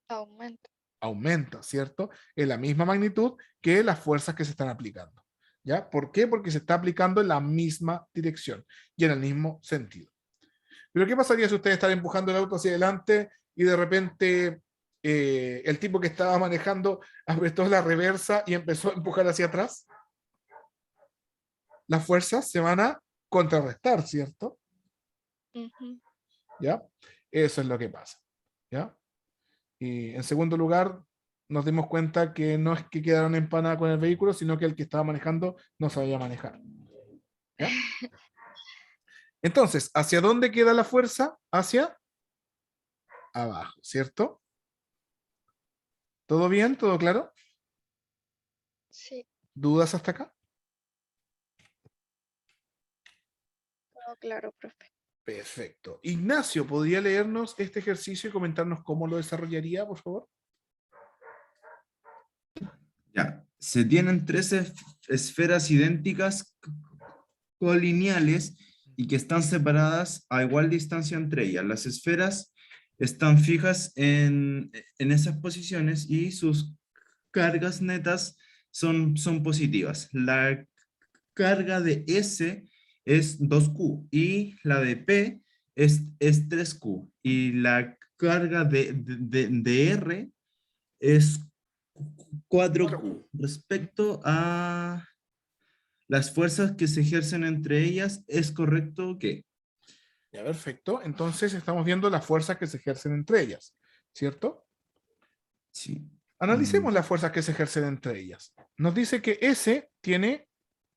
Aumenta. Aumenta, ¿cierto? En la misma magnitud que las fuerzas que se están aplicando. ¿Ya? ¿Por qué? Porque se está aplicando en la misma dirección y en el mismo sentido. Pero ¿qué pasaría si ustedes están empujando el auto hacia adelante y de repente el tipo que estaba manejando apretó la reversa y empezó a empujar hacia atrás? Las fuerzas se van a contrarrestar, ¿cierto? Ujú. ¿Ya? Eso es lo que pasa. ¿Ya? Y en segundo lugar, nos dimos cuenta que no es que quedaron en pana con el vehículo, sino que el que estaba manejando no sabía manejar. ¿Ya? Entonces, ¿hacia dónde queda la fuerza? Hacia abajo, ¿cierto? ¿Todo bien? ¿Todo claro? Sí, ¿Dudas hasta acá? todo claro, profe. Perfecto. Ignacio, ¿podría leernos este ejercicio y comentarnos cómo lo desarrollaría, por favor? Ya. Se tienen tres esferas idénticas colineales y que están separadas a igual distancia entre ellas. Las esferas están fijas en esas posiciones y sus cargas netas son positivas. La carga de S es 2Q y la de P es 3Q y la carga de R es 4Q. Respecto a las fuerzas que se ejercen entre ellas, ¿es correcto que? Ya, perfecto. Entonces estamos viendo las fuerzas que se ejercen entre ellas, ¿cierto? Sí. Analicemos las fuerzas que se ejercen entre ellas. Nos dice que S tiene,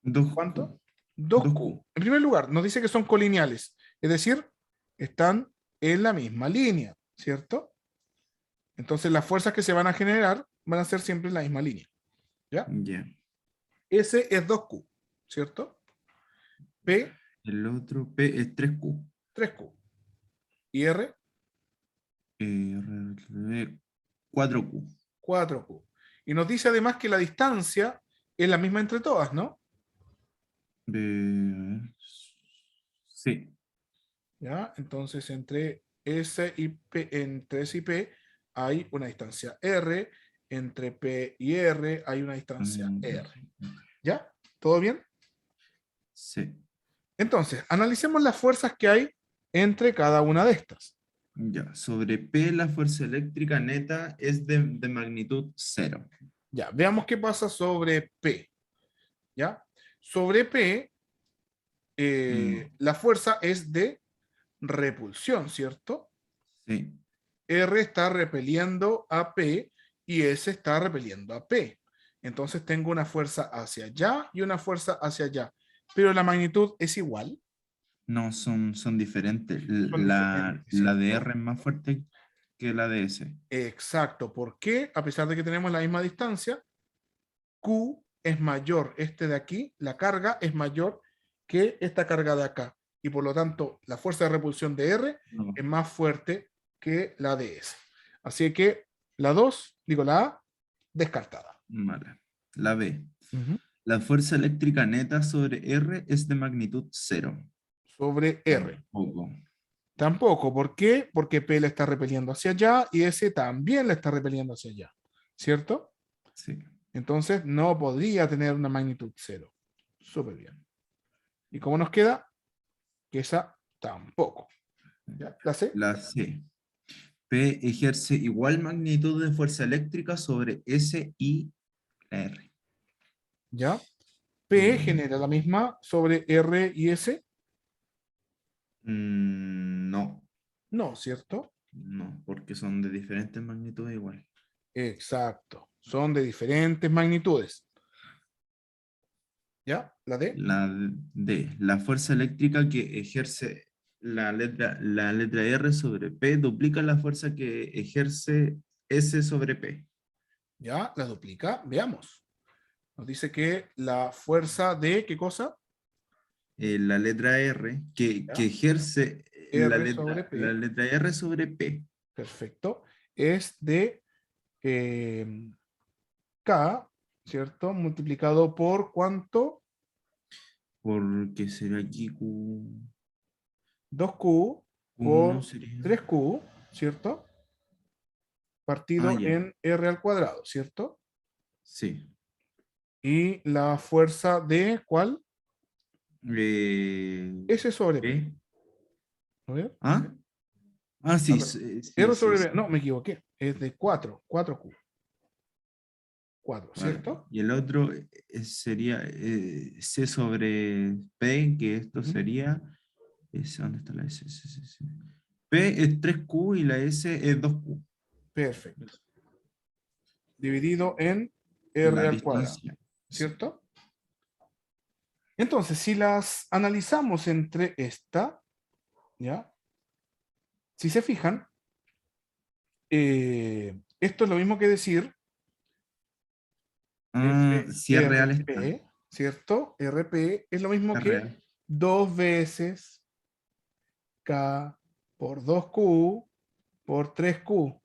2Q. ¿cuánto? 2Q. 2Q. En primer lugar, nos dice que son colineales, es decir, están en la misma línea, ¿cierto? Entonces las fuerzas que se van a generar van a ser siempre en la misma línea, ¿ya? Ya. S es 2Q, ¿cierto? P, El otro P es 3Q. 3Q. Y R, 4Q. 4Q. Y nos dice además que la distancia es la misma entre todas, ¿no? Sí. ¿Ya? Entonces entre S y P, entre S y P hay una distancia R, entre P y R hay una distancia R. ¿Ya? ¿Todo bien? Sí. Entonces, analicemos las fuerzas que hay entre cada una de estas. Ya. Sobre P, la fuerza eléctrica neta es de magnitud 0. Ya, veamos qué pasa sobre P. ¿Ya? Sobre P, la fuerza es de repulsión, ¿cierto? Sí. R está repeliendo a P y S está repeliendo a P. Entonces tengo una fuerza hacia allá y una fuerza hacia allá. Pero la magnitud es igual. No, son diferentes. Son diferentes, La de ¿cierto? R es más fuerte que la de S. Exacto. ¿Por qué? A pesar de que tenemos la misma distancia, Q es mayor. Este de aquí, la carga es mayor que esta carga de acá. Y por lo tanto, la fuerza de repulsión de R No, es más fuerte que la de S. Así que la 2, digo la A, descartada. mala. La B. Ujú. La fuerza eléctrica neta sobre R es de magnitud 0. Sobre R. Tampoco. Tampoco. ¿Por qué? Porque P le está repeliendo hacia allá y S también le está repeliendo hacia allá. ¿Cierto? Sí. Entonces no podría tener una magnitud 0. Súper bien. ¿Y cómo nos queda? Que esa tampoco. ¿Ya? ¿La C? La C. P ejerce igual magnitud de fuerza eléctrica sobre S y la R. ¿Ya? P genera la misma sobre R y S. No, No, ¿cierto? no, porque son de diferentes magnitudes igual. Exacto. Son de diferentes magnitudes. ¿Ya? ¿La D? La D. La fuerza eléctrica que ejerce la letra R sobre P duplica la fuerza que ejerce S sobre P. ¿Ya? La duplica. Veamos. Nos dice que la fuerza de, ¿qué cosa? La letra R, ¿Ya? que ejerce R sobre la P. letra R sobre P. Perfecto. Es de K, ¿cierto? Multiplicado por ¿cuánto? Porque será aquí Q. 2Q Q1 por sería. 3Q, ¿cierto? Ah, Partido ya. en R al cuadrado, ¿cierto? Sí. Y la fuerza de, ¿cuál? Eh, S sobre P. P. A ver. ¿Ah? Ah, Ah, sí, perdón. sí, R sí, sobre sí. P. No, me equivoqué. Es de 4Q. 4, Vale. ¿cierto? Y el otro sería C sobre P, que esto Ujú. sería. ¿Dónde está la S? P es 3Q y la S es 2Q. Perfecto. Dividido en R La al cuadrado, distancia. Sí. ¿cierto? Entonces, si las analizamos entre esta, ¿ya? Si se fijan, esto es lo mismo que decir Ah, si es real está. FRP, ¿cierto? RP es lo mismo Es que real. 2 veces K por 2Q por 3Q,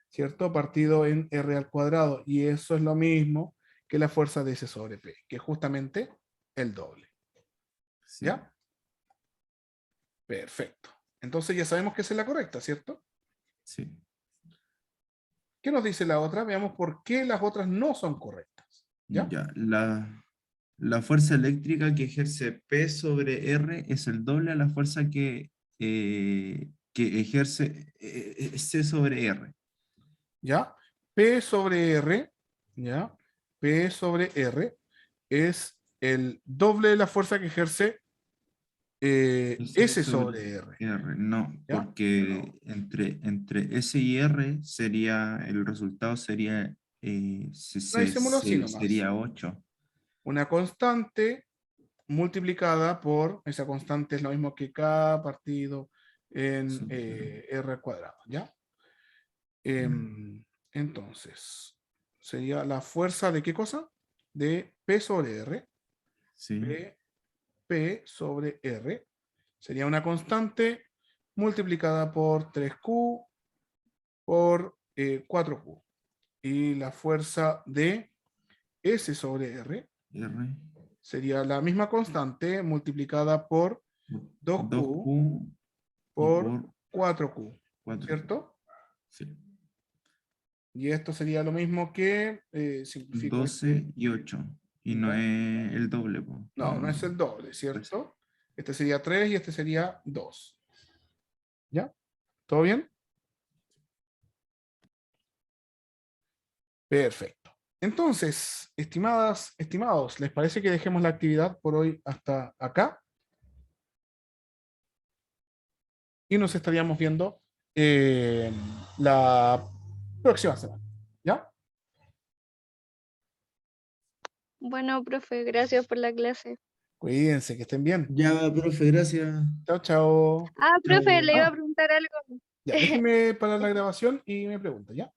¿cierto? Partido en R al cuadrado. Y eso es lo mismo que la fuerza de S sobre P, que es justamente el doble. Sí. ¿Ya? Perfecto. Entonces ya sabemos que esa es la correcta, ¿cierto? Sí. ¿Qué nos dice la otra? Veamos por qué las otras no son correctas. ¿Ya? Ya. La fuerza eléctrica que ejerce P sobre R es el doble a la fuerza que ejerce C sobre R. ¿Ya? P sobre R, ¿ya? P sobre R es el doble de la fuerza que ejerce S S sobre sobre R, R, no, ¿ya? porque entre S y R sería, el resultado sería, Analicémoslo así nomás. sería 8. Una constante multiplicada por, esa constante es lo mismo que K partido en R al cuadrado, ¿ya? Entonces, sería la fuerza de ¿qué cosa? De P sobre R. Sí, P sobre R. Sería una constante multiplicada por 3Q por 4Q. Y la fuerza de S sobre R R, sería la misma constante multiplicada por 2Q 2Q y por por 4Q. 4Q. ¿Cierto? Sí. Y esto sería lo mismo que, simplifico 12 y 8. Y no ¿ya? es el doble, po. No, no es el doble, Pues, ¿cierto? Este sería 3 y este sería 2. ¿Ya? ¿Todo bien? Perfecto. Entonces, estimadas, estimados, ¿les parece que dejemos la actividad por hoy hasta acá? Y nos estaríamos viendo la próxima semana. ¿Ya? Bueno, profe, gracias por la clase. Cuídense, que estén bien. ya, profe, gracias. Chao, chao. Ah, profe, Chao. le iba a Ah, preguntar algo. ya, déjenme parar la grabación y me pregunta, ¿ya?